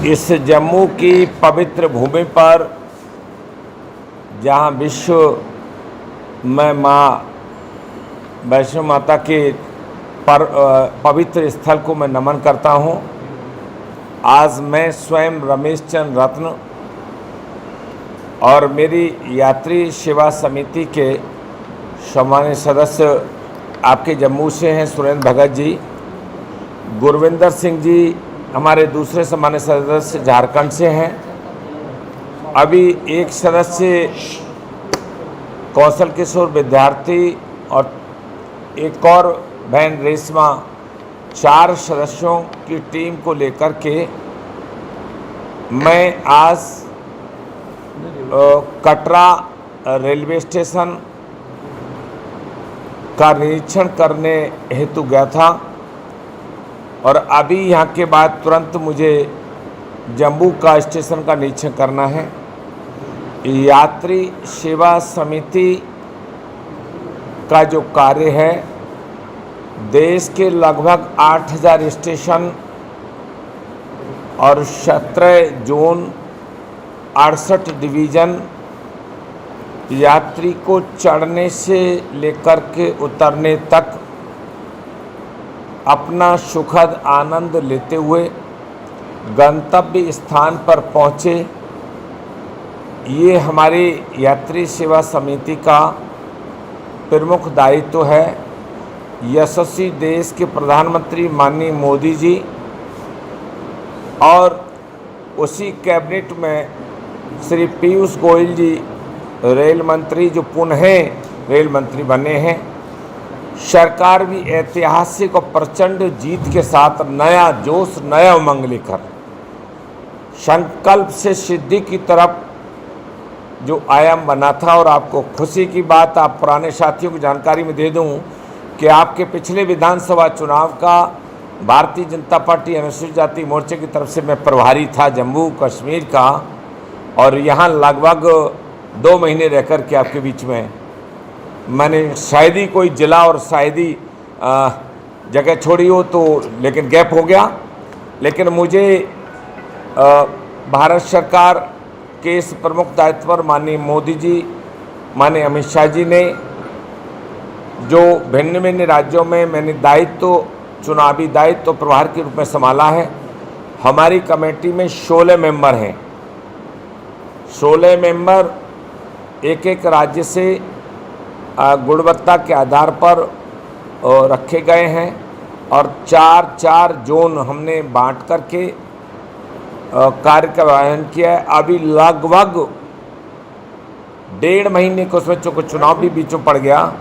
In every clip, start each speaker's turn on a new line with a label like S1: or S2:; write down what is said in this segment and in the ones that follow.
S1: इस जम्मू की पवित्र भूमि पर जहां विश्व में माँ वैष्णो माता के पवित्र स्थल को मैं नमन करता हूं। आज मैं स्वयं रमेश चंद्र रत्न और मेरी यात्री सेवा समिति के सम्मानित सदस्य आपके जम्मू से हैं, सुरेंद्र भगत जी, गुरविंदर सिंह जी हमारे दूसरे सम्मानित सदस्य झारखंड से हैं, अभी एक सदस्य कौशल किशोर विद्यार्थी और एक और बहन रेशमा, 4 सदस्यों की टीम को लेकर के मैं आज कटरा रेलवे स्टेशन का निरीक्षण करने हेतु गया था और अभी यहाँ के बाद तुरंत मुझे जम्मू का स्टेशन का निरीक्षण करना है। यात्री सेवा समिति का जो कार्य है, देश के लगभग 8000 स्टेशन और 17 जोन, 68 डिवीज़न, यात्री को चढ़ने से लेकर के उतरने तक अपना सुखद आनंद लेते हुए गंतव्य स्थान पर पहुँचे। ये हमारी यात्री सेवा समिति का प्रमुख दायित्व है। यशस्वी देश के प्रधानमंत्री माननीय मोदी जी और उसी कैबिनेट में श्री पीयूष गोयल जी रेल मंत्री, जो पुनः रेल मंत्री बने हैं, सरकार भी ऐतिहासिक और प्रचंड जीत के साथ नया जोश, नया उमंग लेकर संकल्प से सिद्धि की तरफ जो आयाम बना था। और आपको खुशी की बात, आप पुराने साथियों की जानकारी में दे दूं कि आपके पिछले विधानसभा चुनाव का भारतीय जनता पार्टी अनुसूचित जाति मोर्चे की तरफ से मैं प्रभारी था जम्मू कश्मीर का, और यहाँ लगभग 2 महीने रहकर के आपके बीच में मैंने शायद ही कोई जिला और शायद ही जगह छोड़ी हो, तो लेकिन गैप हो गया। लेकिन मुझे भारत सरकार के इस प्रमुख दायित्व पर माननीय मोदी जी, माननीय अमित शाह जी ने जो भिन्न भिन्न राज्यों में मैंने दायित्व, चुनावी दायित्व प्रभार के रूप में संभाला है। हमारी कमेटी में 16 मेंबर हैं। 16 मेंबर एक एक राज्य से गुणवत्ता के आधार पर रखे गए हैं और 4 जोन हमने बांट करके कार्य का आयोजन किया है। अभी लगभग 1.5 महीने को, उसमें चुनाव भी बीच में पड़ गया,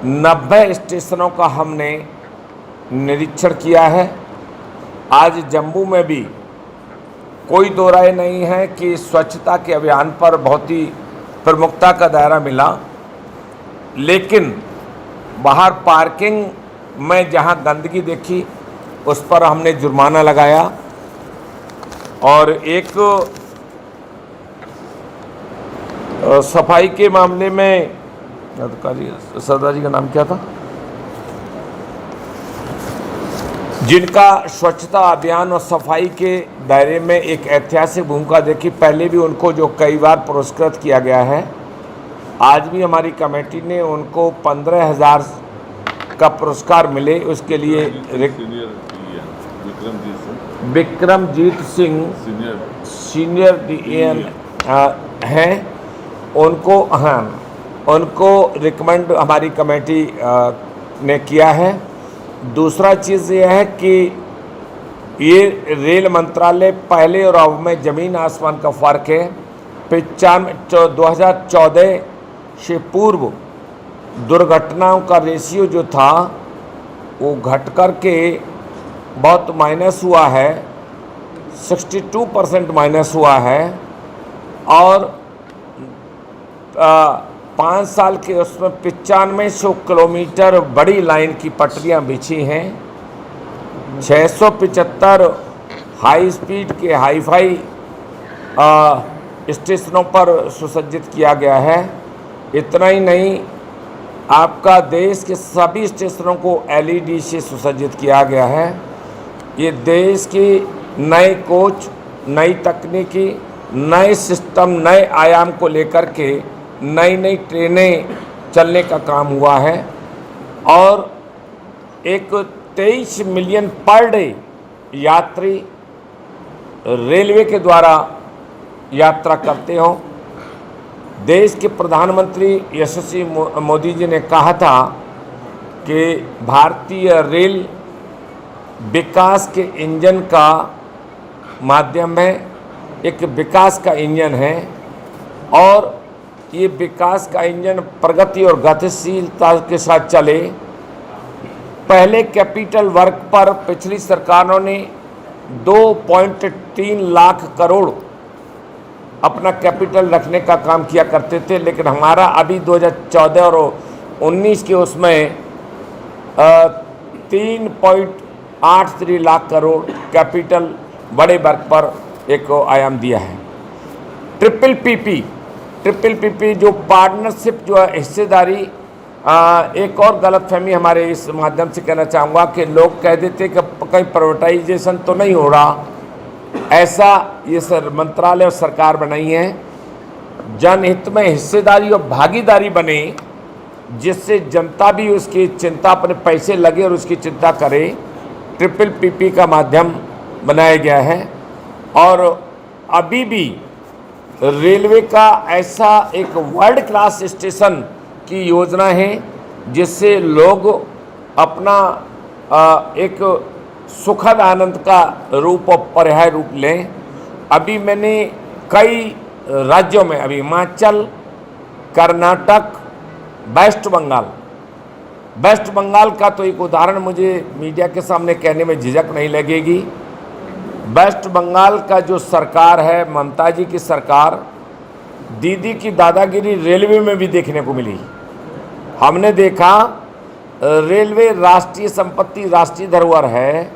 S1: 90 स्टेशनों का हमने निरीक्षण किया है। आज जम्मू में भी कोई दो राय नहीं है कि स्वच्छता के अभियान पर बहुत ही प्रमुखता का दायरा मिला, लेकिन बाहर पार्किंग में जहां गंदगी देखी उस पर हमने जुर्माना लगाया। और एक सफाई के मामले में अधिकारी सरदार जी का नाम क्या था, जिनका स्वच्छता अभियान और सफाई के दायरे में एक ऐतिहासिक भूमिका देखी, पहले भी उनको जो कई बार पुरस्कृत किया गया है। आज भी हमारी कमेटी ने उनको 15,000 का पुरस्कार मिले, उसके लिए विक्रमजीत सिंह सीनियर DAN हैं, उनको रिकमेंड हमारी कमेटी ने किया है। दूसरा चीज़ यह है कि ये रेल मंत्रालय पहले और अब में ज़मीन आसमान का फ़र्क है। 2014 से पूर्व दुर्घटनाओं का रेशियो जो था वो घट कर के बहुत माइनस हुआ है, 62% माइनस हुआ है। और 5 साल के उसमें 9500 किलोमीटर बड़ी लाइन की पटरियां बिछी हैं, 675 हाई स्पीड के हाईफाई स्टेशनों पर सुसज्जित किया गया है। इतना ही नहीं, आपका देश के सभी स्टेशनों को एलईडी से सुसज्जित किया गया है। ये देश की नए कोच, नई तकनीकी, नए सिस्टम, नए आयाम को लेकर के नई नई ट्रेनें चलने का काम हुआ है और एक 23 मिलियन पर डे यात्री रेलवे के द्वारा यात्रा करते हों। देश के प्रधानमंत्री यशस्वी मोदी जी ने कहा था कि भारतीय रेल विकास के इंजन का माध्यम है, एक विकास का इंजन है और ये विकास का इंजन प्रगति और गतिशीलता के साथ चले। पहले कैपिटल वर्क पर पिछली सरकारों ने 2.3 लाख करोड़ अपना कैपिटल रखने का काम किया करते थे, लेकिन हमारा अभी 2014 और 19 के उसमें 3.83 लाख करोड़ कैपिटल बड़े वर्ग पर एक आयाम दिया है। ट्रिपल पीपी जो पार्टनरशिप जो है, हिस्सेदारी, एक और गलतफहमी हमारे इस माध्यम से कहना चाहूँगा कि लोग कह देते कि कहीं प्राइवेटाइजेशन तो नहीं हो रहा। ऐसा ये मंत्रालय और सरकार बनाई है, जनहित में हिस्सेदारी और भागीदारी बने, जिससे जनता भी उसकी चिंता, अपने पैसे लगे और उसकी चिंता करे। ट्रिपल पीपी का माध्यम बनाया गया है और अभी भी रेलवे का ऐसा एक वर्ल्ड क्लास स्टेशन की योजना है जिससे लोग अपना एक सुखद आनंद का रूप और पर्याय रूप लें। अभी मैंने कई राज्यों में, अभी हिमाचल, कर्नाटक, वेस्ट बंगाल का तो एक उदाहरण मुझे मीडिया के सामने कहने में झिझक नहीं लगेगी। वेस्ट बंगाल का जो सरकार है, ममता जी की सरकार, दीदी की दादागिरी रेलवे में भी देखने को मिली। हमने देखा रेलवे राष्ट्रीय संपत्ति, राष्ट्रीय धरोहर है,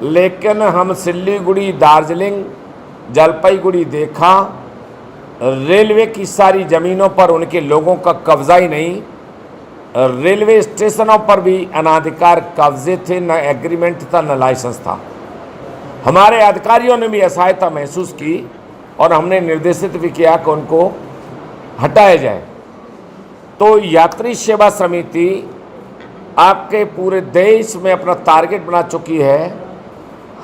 S1: लेकिन हम सिल्लीगुड़ी, दार्जिलिंग, जलपाईगुड़ी देखा, रेलवे की सारी ज़मीनों पर उनके लोगों का कब्जा ही नहीं। रेलवे स्टेशनों पर भी अनाधिकार कब्जे थे, न एग्रीमेंट था, न लाइसेंस था। हमारे अधिकारियों ने भी असहायता महसूस की और हमने निर्देशित भी किया कि उनको हटाया जाए। तो यात्री सेवा समिति आपके पूरे देश में अपना टारगेट बना चुकी है।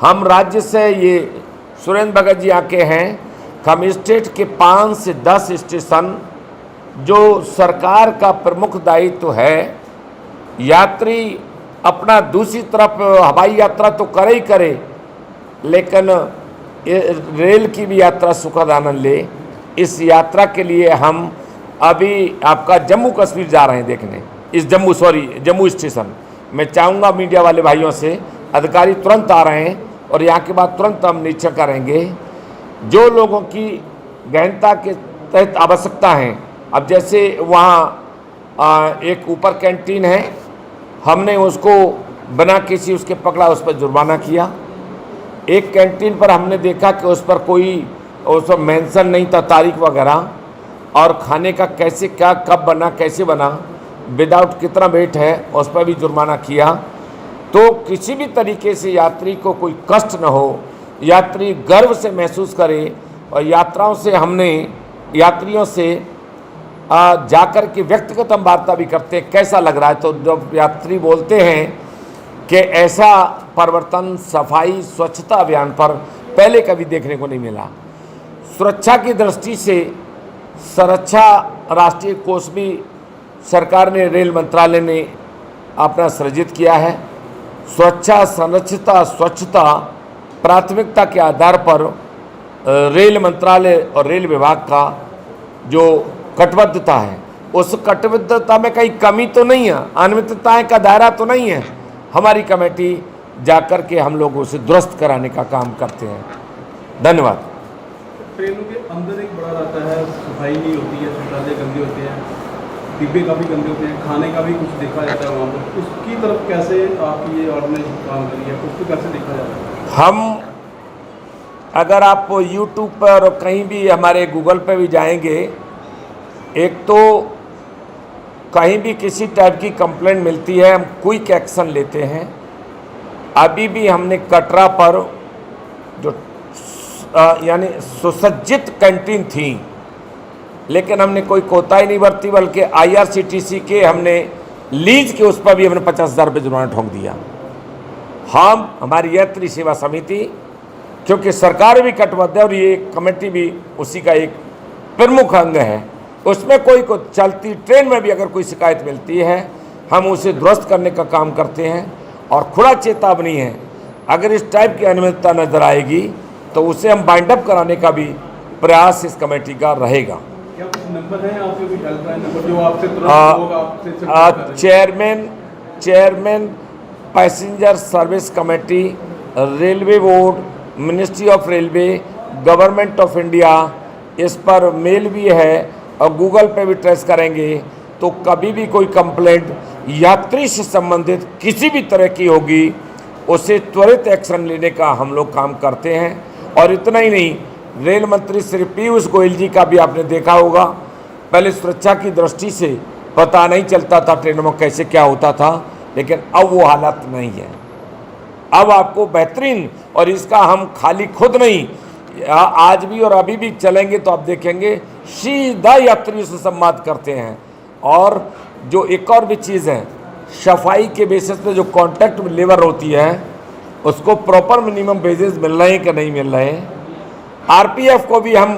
S1: हम राज्य से, ये सुरेंद्र भगत जी आके हैं, हम स्टेट के 5 से 10 स्टेशन जो सरकार का प्रमुख दायित्व है, यात्री अपना दूसरी तरफ हवाई यात्रा तो करे ही करे, लेकिन रेल की भी यात्रा सुखद आनंद ले। इस यात्रा के लिए हम अभी आपका जम्मू कश्मीर जा रहे हैं देखने, इस जम्मू स्टेशन। मैं चाहूँगा मीडिया वाले भाइयों से, अधिकारी तुरंत आ रहे हैं और यहाँ के बाद तुरंत हम निरीक्षण करेंगे। जो लोगों की गहनता के तहत आवश्यकता है, अब जैसे वहाँ एक ऊपर कैंटीन है, हमने उसको बिना किसी उसके पकड़ा, उस पर जुर्माना किया। एक कैंटीन पर हमने देखा कि उस पर कोई उस पर मेंशन नहीं था, तारीख वगैरह, और खाने का कैसे, क्या, कब बना, कैसे बना, विदाउट कितना वेट है, उस पर भी जुर्माना किया। तो किसी भी तरीके से यात्री को कोई कष्ट न हो, यात्री गर्व से महसूस करे। और यात्रियों से जाकर के व्यक्तिगत हम वार्ता भी करते हैं, कैसा लग रहा है। तो जब यात्री बोलते हैं कि ऐसा परिवर्तन सफाई स्वच्छता अभियान पर पहले कभी देखने को नहीं मिला। सुरक्षा की दृष्टि से सुरक्षा राष्ट्रीय कोष भी सरकार ने, रेल मंत्रालय ने अपना सृजित किया है। सुरक्षा, संरक्षिता, स्वच्छता प्राथमिकता के आधार पर रेल मंत्रालय और रेल विभाग का जो कटिबद्धता है, उस कटिबद्धता में कहीं कमी तो नहीं है, अनियमितताएं का दायरा तो नहीं है। हमारी कमेटी जाकर के हम लोग उसे दुरुस्त कराने का काम करते हैं। धन्यवाद।
S2: ट्रेनों के अंदर एक बड़ा रहता है, सफाई नहीं होती है, शौचालय गंदे होते हैं, डिब्बे काफ़ी गंदे होते हैं, खाने का भी कुछ देखा जाता है वहाँ पर। उसकी तरफ कैसे आपकी ये ऑर्गेनाइजेशन काम कर रही है, उसको कैसे देखा जाता है?
S1: हम, अगर आप YouTube पर और कहीं भी हमारे गूगल पे भी जाएंगे, एक तो कहीं भी किसी टाइप की कंप्लेंट मिलती है हम क्विक एक्शन लेते हैं। अभी भी हमने कटरा पर जो यानी सुसज्जित कैंटीन थी, लेकिन हमने कोई कोताही नहीं बरती, बल्कि IRCTC के हमने लीज के उस पर भी हमने 50,000 रुपये जुर्माना ठोक दिया। हम हमारी यात्री सेवा समिति, क्योंकि सरकार भी कटिबद्ध है और ये कमेटी भी उसी का एक प्रमुख अंग है, उसमें कोई को चलती ट्रेन में भी अगर कोई शिकायत मिलती है हम उसे दुरुस्त करने का काम करते हैं। और खुला चेतावनी है, अगर इस टाइप की अनियमितता नजर आएगी तो उसे हम बाइंड अप कराने का भी प्रयास इस कमेटी का रहेगा।
S2: क्या कुछ नंबर है आपके, कुछ हेल्पलाइन नंबर जो आपसे तुरंत लोग आपसे संपर्क करें?
S1: Chairman passenger service committee, railway board, ministry of railway, government of India, इस पर मेल भी है और गूगल पे भी ट्रेस करेंगे। तो कभी भी कोई कंप्लेंट यात्री से संबंधित किसी भी तरह की होगी उसे त्वरित एक्शन लेने का हम लोग काम करते हैं। और इतना ही नहीं, रेल मंत्री श्री पीयूष गोयल जी का भी आपने देखा होगा, पहले सुरक्षा की दृष्टि से पता नहीं चलता था ट्रेनों में कैसे क्या होता था, लेकिन अब वो हालत नहीं है। अब आपको बेहतरीन, और इसका हम खाली खुद नहीं, आज भी और अभी भी चलेंगे तो आप देखेंगे सीधा यात्रियों से संवाद करते हैं। और जो एक और भी चीज़ है, सफाई के बेसिस पे जो कॉन्ट्रैक्ट लेबर होती है उसको प्रॉपर मिनिमम वेजेस मिल रहे हैं कि नहीं मिल रहे हैं। RPF को भी हम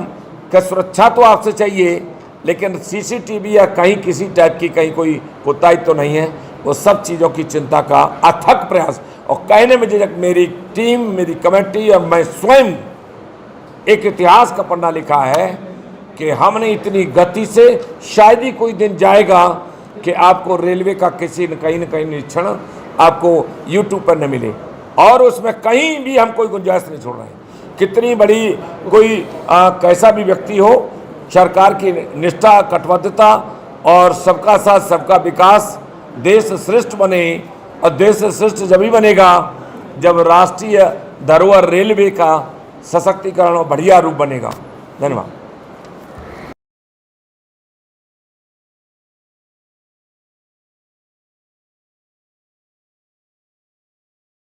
S1: का सुरक्षा तो आपसे चाहिए, लेकिन CCTV या कहीं किसी टाइप की कहीं कोई कोताही तो नहीं है। वो सब चीज़ों की चिंता का अथक प्रयास, और कहने में जब मेरी टीम, मेरी कमेटी और मैं स्वयं एक इतिहास का पन्ना लिखा है कि हमने इतनी गति से, शायद ही कोई दिन जाएगा कि आपको रेलवे का किसी न कहीं निरीक्षण आपको YouTube पर न मिले, और उसमें कहीं भी हम कोई गुंजाइश नहीं छोड़ रहे हैं। कितनी बड़ी कोई कैसा भी व्यक्ति हो, सरकार की निष्ठा, कटिबद्धता और सबका साथ सबका विकास, देश श्रेष्ठ बने। और देश श्रेष्ठ जब ही बनेगा जब राष्ट्रीय धरोहर रेलवे का सशक्तिकरण और बढ़िया रूप बनेगा। धन्यवाद।